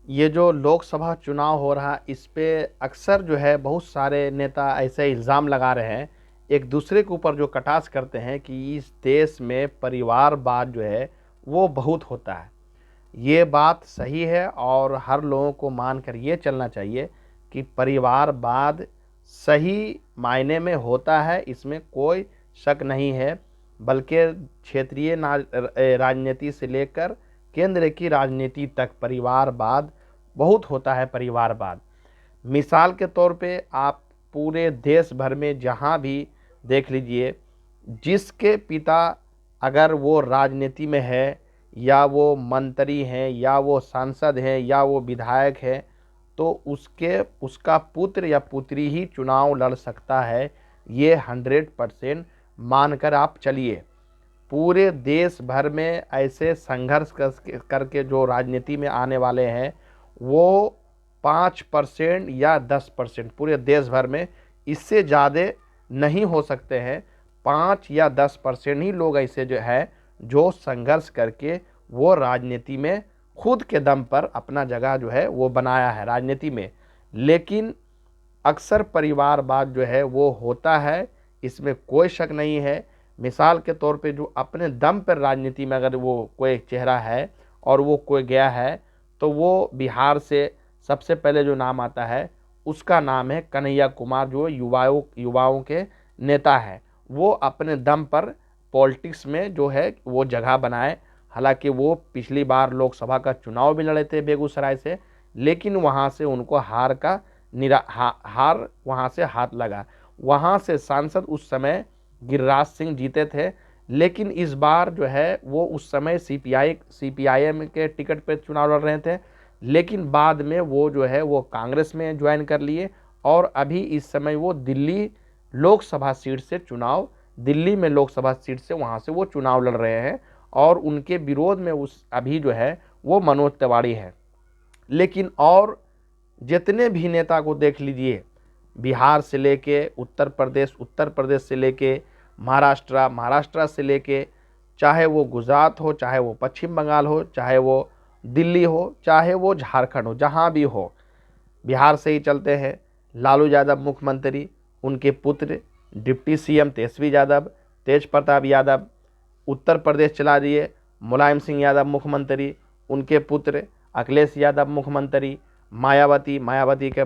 ये जो लोकसभा चुनाव हो रहा इस पे अक्सर जो है बहुत सारे नेता ऐसे इल्ज़ाम लगा रहे हैं, एक दूसरे के ऊपर जो कटाक्ष करते हैं कि इस देश में परिवारवाद जो है वो बहुत होता है। ये बात सही है और हर लोगों को मानकर ये चलना चाहिए कि परिवारवाद सही मायने में होता है, इसमें कोई शक नहीं है। बल्कि क्षेत्रीय राजनीति से लेकर केंद्र की राजनीति तक परिवारवाद बहुत होता है। परिवारवाद मिसाल के तौर पे आप पूरे देश भर में जहाँ भी देख लीजिए, जिसके पिता अगर वो राजनीति में है या वो मंत्री हैं या वो सांसद हैं या वो विधायक है, तो उसका पुत्र या पुत्री ही चुनाव लड़ सकता है। ये 100% मानकर आप चलिए। पूरे देश भर में ऐसे संघर्ष करके जो राजनीति में आने वाले हैं वो 5% या 10% पूरे देश भर में, इससे ज़्यादा नहीं हो सकते हैं। 5 या 10% ही लोग ऐसे जो है जो संघर्ष करके वो राजनीति में खुद के दम पर अपना जगह जो है वो बनाया है राजनीति में। लेकिन अक्सर परिवारवाद जो है वो होता है, इसमें कोई शक नहीं है। मिसाल के तौर पे जो अपने दम पर राजनीति में अगर वो कोई चेहरा है और वो कोई गया है, तो वो बिहार से सबसे पहले जो नाम आता है उसका नाम है कन्हैया कुमार, जो युवाओं के नेता है। वो अपने दम पर पॉलिटिक्स में जो है वो जगह बनाए। हालांकि वो पिछली बार लोकसभा का चुनाव भी लड़े थे बेगूसराय से, लेकिन वहाँ से उनको हार वहाँ से हाथ लगा। वहाँ से सांसद उस समय गिरिराज सिंह जीते थे, लेकिन इस बार जो है वो उस समय सीपीआईएम के टिकट पर चुनाव लड़ रहे थे, लेकिन बाद में वो जो है वो कांग्रेस में ज्वाइन कर लिए और अभी इस समय वो दिल्ली में लोकसभा सीट से वहाँ से वो चुनाव लड़ रहे हैं और उनके विरोध में अभी जो है वो मनोज तिवारी है। लेकिन और जितने भी नेता को देख लीजिए, बिहार से लेके उत्तर प्रदेश से लेके महाराष्ट्र से लेके, चाहे वो गुजरात हो, चाहे वो पश्चिम बंगाल हो, चाहे वो दिल्ली हो, चाहे वो झारखंड हो, जहाँ भी हो। बिहार से ही चलते हैं, लालू यादव मुख्यमंत्री, उनके पुत्र डिप्टी सीएम तेज प्रताप यादव। उत्तर प्रदेश चला दिए, मुलायम सिंह यादव मुख्यमंत्री, उनके पुत्र अखिलेश यादव मुख्यमंत्री। मायावती के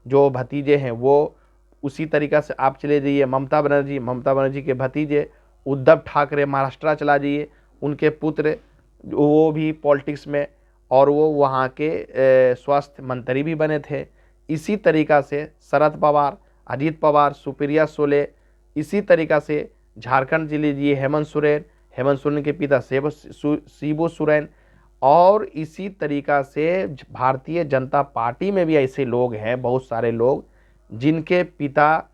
जो भतीजे हैं वो उसी तरीक़ा से आप चले जाइए। ममता बनर्जी के भतीजे उद्धव ठाकरे महाराष्ट्र चला जाइए, उनके पुत्र वो भी पॉलिटिक्स में और वो वहाँ के स्वास्थ्य मंत्री भी बने थे। इसी तरीक़ा से शरद पवार, अजीत पवार, सुप्रिया सुले। इसी तरीक़ा से झारखंड जिले लीजिए, हेमंत सोरेन के पिता शिबू सोरेन। और इसी तरीक़ा से भारतीय जनता पार्टी में भी ऐसे लोग हैं, बहुत सारे लोग जिनके पिता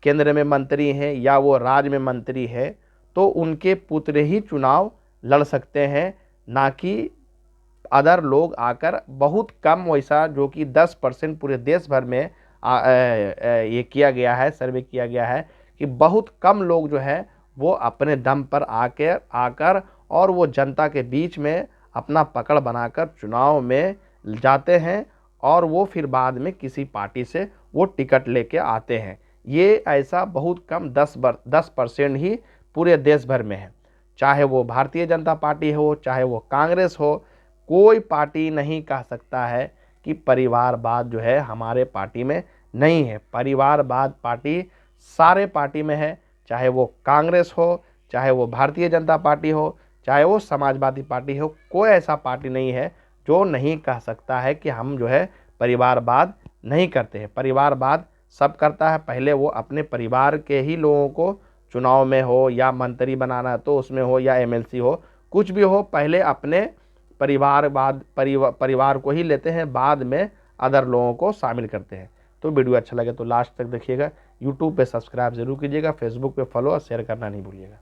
केंद्र में मंत्री हैं या वो राज्य में मंत्री है, तो उनके पुत्र ही चुनाव लड़ सकते हैं, ना कि अदर लोग आकर। बहुत कम वैसा जो कि 10% पूरे देश भर में ये किया गया है, सर्वे किया गया है कि बहुत कम लोग जो है वो अपने दम पर आकर और वो जनता के बीच में अपना पकड़ बनाकर चुनाव में जाते हैं और वो फिर बाद में किसी पार्टी से वो टिकट लेके आते हैं। ये ऐसा बहुत कम 10% ही पूरे देश भर में है। चाहे वो भारतीय जनता पार्टी हो, चाहे वो कांग्रेस हो, कोई पार्टी नहीं कह सकता है कि परिवारवाद जो है हमारे पार्टी में नहीं है। परिवारवाद पार्टी सारे पार्टी में है, चाहे वो कांग्रेस हो, चाहे वो भारतीय जनता पार्टी हो, चाहे वो समाजवादी पार्टी हो। कोई ऐसा पार्टी नहीं है जो नहीं कह सकता है कि हम जो है परिवारवाद नहीं करते हैं। परिवारवाद सब करता है। पहले वो अपने परिवार के ही लोगों को चुनाव में हो या मंत्री बनाना तो उसमें हो या एमएलसी हो, कुछ भी हो, पहले अपने परिवार को ही लेते हैं, बाद में अदर लोगों को शामिल करते हैं। तो वीडियो अच्छा लगे तो लास्ट तक देखिएगा। यूट्यूब पे सब्सक्राइब जरूर कीजिएगा, फेसबुक पे फॉलो और शेयर करना नहीं भूलिएगा।